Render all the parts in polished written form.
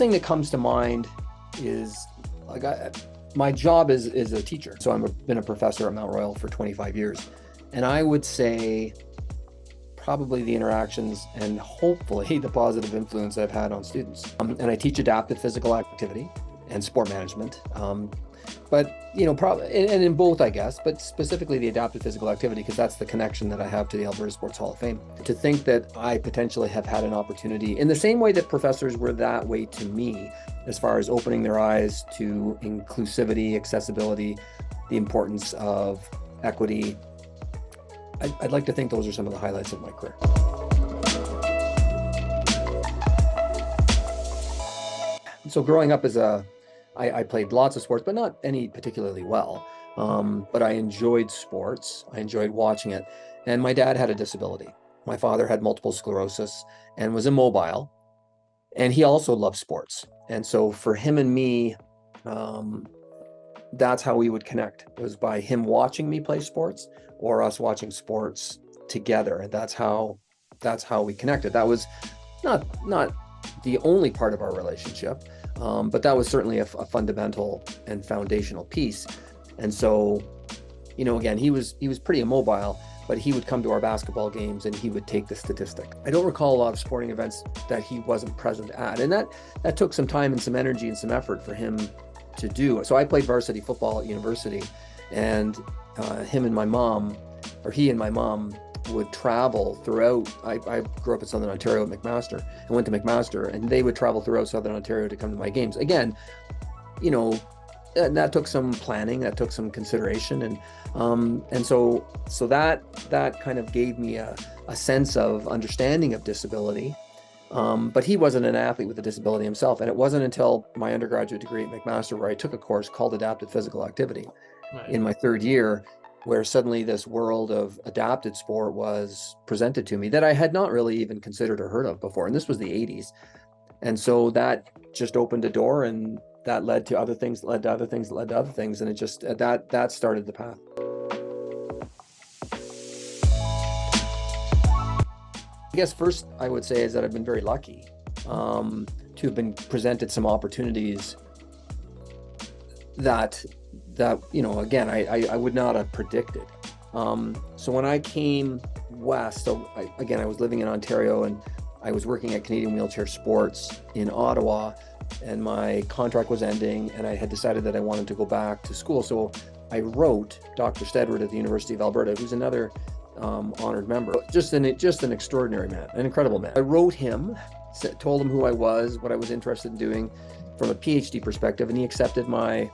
thing that comes to mind is like my job is a teacher. So I've been a professor at Mount Royal for 25 years. And I would say probably the interactions and hopefully the positive influence I've had on students. And I teach adaptive physical activity and sport management. But probably, and in both, I guess, but specifically the adaptive physical activity, because that's the connection that I have to the Alberta Sports Hall of Fame. To think that I potentially have had an opportunity in the same way that professors were that way to me, as far as opening their eyes to inclusivity, accessibility, the importance of equity. I'd like to think those are some of the highlights of my career. So growing up I played lots of sports, but not any particularly well. But I enjoyed sports. I enjoyed watching it. And my dad had a disability. My father had multiple sclerosis and was immobile. And he also loved sports. And so for him and me, that's how we would connect. It was by him watching me play sports or us watching sports together. And that's how we connected. That was not the only part of our relationship, but that was certainly a fundamental and foundational piece. And so, again, he was pretty immobile, but he would come to our basketball games and he would take the statistic. I don't recall a lot of sporting events that he wasn't present at, and that took some time and some energy and some effort for him to do. So I played varsity football at university, and he and my mom would travel throughout. I grew up in Southern Ontario at McMaster and went to McMaster, and they would travel throughout Southern Ontario to come to my games. Again, that took some planning, that took some consideration, and so that kind of gave me a sense of understanding of disability. But he wasn't an athlete with a disability himself, and it wasn't until my undergraduate degree at McMaster where I took a course called Adaptive Physical Activity in my third year, where suddenly this world of adapted sport was presented to me that I had not really even considered or heard of before. And this was the 80s. And so that just opened a door, and that led to other things, led to other things, led to other things. And it just, that started the path. I guess first I would say is that I've been very lucky to have been presented some opportunities that again, I would not have predicted. So when I came west, I was living in Ontario, and I was working at Canadian Wheelchair Sports in Ottawa, and my contract was ending, and I had decided that I wanted to go back to school. So I wrote Dr. Stedward at the University of Alberta, who's another honored member, just an extraordinary man, an incredible man. I wrote him, told him who I was, what I was interested in doing from a PhD perspective, and he accepted my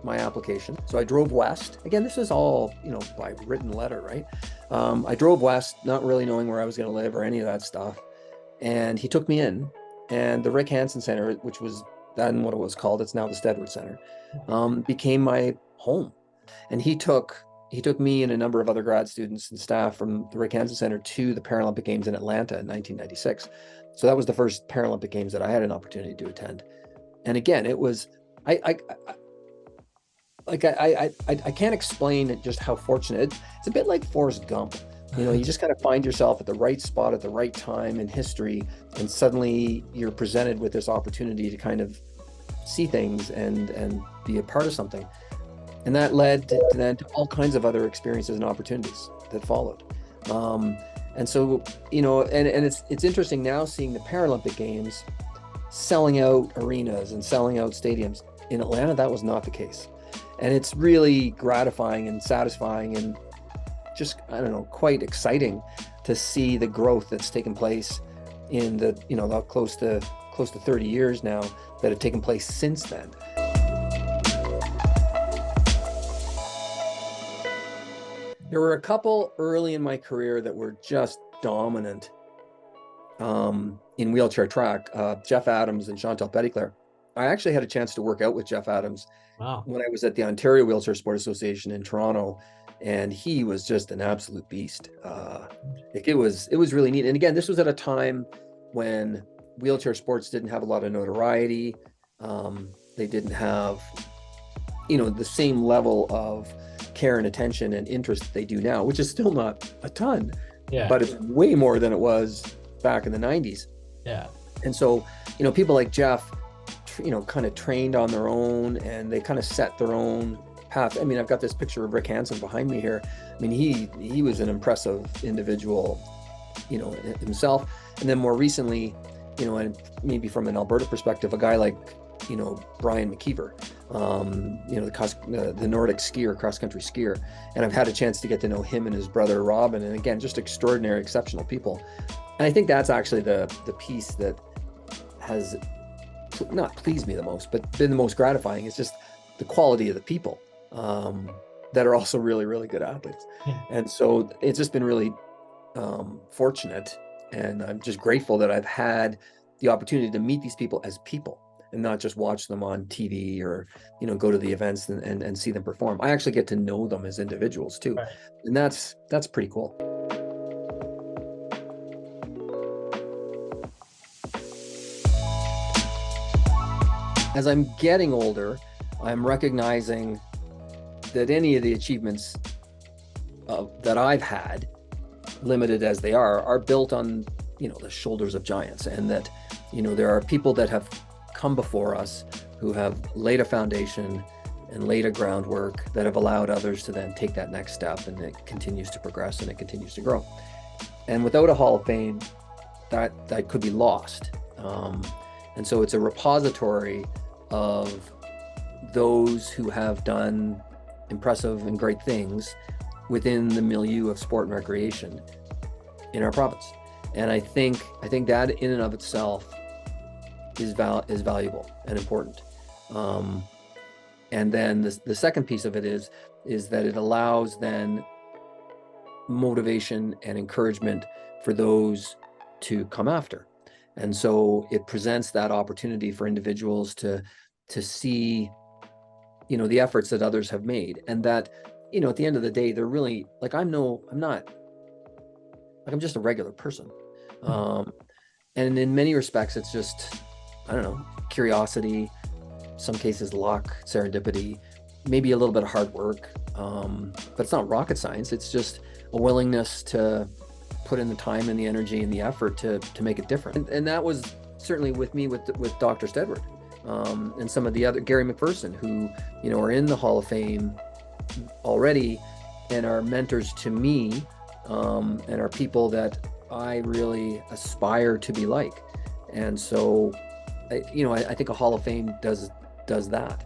application. So I drove west. Again, this is all, by written letter, right? I drove west, not really knowing where I was going to live or any of that stuff. And he took me in, and the Rick Hansen Center, which was then what it was called, it's now the Stedward Center, became my home. And he took me and a number of other grad students and staff from the Rick Hansen Center to the Paralympic Games in Atlanta in 1996. So that was the first Paralympic Games that I had an opportunity to attend. And again, it was, I can't explain just how fortunate. It's a bit like Forrest Gump. You just kind of find yourself at the right spot at the right time in history, and suddenly you're presented with this opportunity to kind of see things and be a part of something. And that led to all kinds of other experiences and opportunities that followed. And so, and it's interesting now seeing the Paralympic Games selling out arenas and selling out stadiums. In Atlanta, that was not the case. And it's really gratifying and satisfying and just, quite exciting to see the growth that's taken place in the, close to 30 years now that have taken place since then. There were a couple early in my career that were just dominant in wheelchair track, Jeff Adams and Chantal Petitclerc. I actually had a chance to work out with Jeff Adams when I was at the Ontario Wheelchair Sport Association in Toronto, and he was just an absolute beast. It was really neat. And again, this was at a time when wheelchair sports didn't have a lot of notoriety. They didn't have, the same level of care and attention and interest that they do now, which is still not a ton, but it's way more than it was back in the 90s. Yeah. And so, people like Jeff kind of trained on their own, and they kind of set their own path. I mean, I've got this picture of Rick Hansen behind me here. I mean, he was an impressive individual, himself. And then more recently, and maybe from an Alberta perspective, a guy like, Brian McKeever, the Nordic skier, cross-country skier. And I've had a chance to get to know him and his brother, Robin. And again, just extraordinary, exceptional people. And I think that's actually the piece that has not pleased me the most, but been the most gratifying. It's just the quality of the people that are also really, really good athletes. Yeah. And so it's just been really fortunate. And I'm just grateful that I've had the opportunity to meet these people as people and not just watch them on TV or, go to the events and see them perform. I actually get to know them as individuals too. Right. And that's pretty cool. As I'm getting older, I'm recognizing that any of the achievements that I've had, limited as they are built on, the shoulders of giants, and that, there are people that have come before us who have laid a foundation and laid a groundwork that have allowed others to then take that next step, and it continues to progress and it continues to grow. And without a Hall of Fame, that could be lost. And so it's a repository of those who have done impressive and great things within the milieu of sport and recreation in our province. And I think that in and of itself is valuable and important. And then the second piece of it is that it allows then motivation and encouragement for those to come after. And so it presents that opportunity for individuals to see, the efforts that others have made, and that, at the end of the day, they're really like, I'm just a regular person. And in many respects, it's just, I don't know, curiosity, some cases luck, serendipity, maybe a little bit of hard work. But it's not rocket science. It's just a willingness to put in the time and the energy and the effort to make it different. And that was certainly with me with Dr. Stedward, and some of the other, Gary McPherson, who, are in the Hall of Fame already and are mentors to me, and are people that I really aspire to be like. And so, I think a Hall of Fame does that.